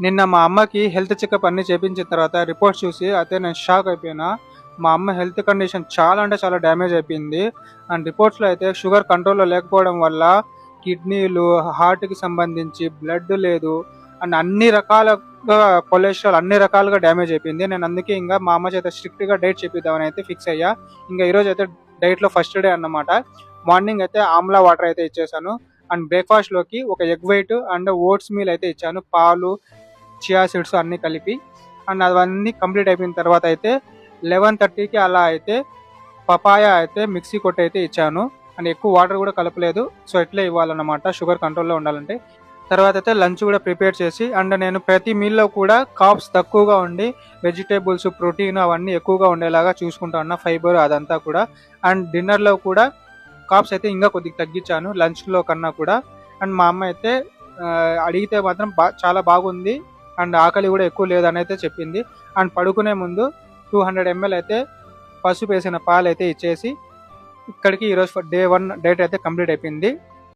నిన్న మా అమ్మకి హెల్త్ చెకప్ అన్నీ చేపించిన తర్వాత రిపోర్ట్స్ చూసి అయితే నేను షాక్ అయిపోయినా. మా అమ్మ హెల్త్ కండిషన్ చాలా అంటే చాలా డ్యామేజ్ అయిపోయింది. అండ్ రిపోర్ట్స్‌లో అయితే షుగర్ కంట్రోల్‌లో లేకపోవడం వల్ల కిడ్నీలు, హార్ట్‌కి సంబంధించి బ్లడ్ లేదు. అండ్ అన్ని రకాలుగా కొలెస్ట్రాల్ అన్ని రకాలుగా డ్యామేజ్ అయిపోయింది. నేను అందుకే ఇంగ మా అమ్మ చేత స్ట్రిక్ట్‌గా డైట్ చేపిద్దామని అయితే ఫిక్స్ అయ్యా. ఇంగ ఈరోజైతే డైట్‌లో ఫస్ట్ డే అన్నమాట. మార్నింగ్ అయితే ఆమ్లా వాటర్ అయితే ఇచ్చేసాను. అండ్ బ్రేక్‌ఫాస్ట్‌లోకి ఒక egg white and oats meal అయితే ఇచ్చాను. పాలు, చియా సీడ్స్ అన్నీ కలిపి. అండ్ అవన్నీ కంప్లీట్ అయిపోయిన తర్వాత అయితే 11:30కి అలా అయితే పపాయ అయితే మిక్సీ కొట్టి అయితే ఇచ్చాను. అండ్ ఎక్కువ వాటర్ కూడా కలపలేదు. సో ఇట్లే ఇవ్వాలన్నమాట షుగర్ కంట్రోల్‌లో ఉండాలంటే. తర్వాత అయితే లంచ్ కూడా ప్రిపేర్ చేసి అండ్ నేను ప్రతి మీల్‌లో కూడా కార్బ్స్ తక్కువగా ఉండి వెజిటబుల్స్, ప్రోటీన్ అవన్నీ ఎక్కువగా ఉండేలాగా చూసుకుంటా ఉన్నా. ఫైబర్ అదంతా కూడా. అండ్ డిన్నర్‌లో కూడా కార్బ్స్ అయితే ఇంకా కొద్దిగా తగ్గించాను లంచ్‌లో కన్నా కూడా. అండ్ మా అమ్మ అయితే అడిగితే మాత్రం చాలా బాగుంది. అండ్ ఆకలి కూడా ఎక్కువ లేదని అయితే చెప్పింది. అండ్ పడుకునే ముందు 200 ఎంఎల్ అయితే పసుపేసిన పాలైతే ఇచ్చేసి ఇక్కడికి ఈరోజు డే 1 డైట్ అయితే కంప్లీట్ అయిపోయింది.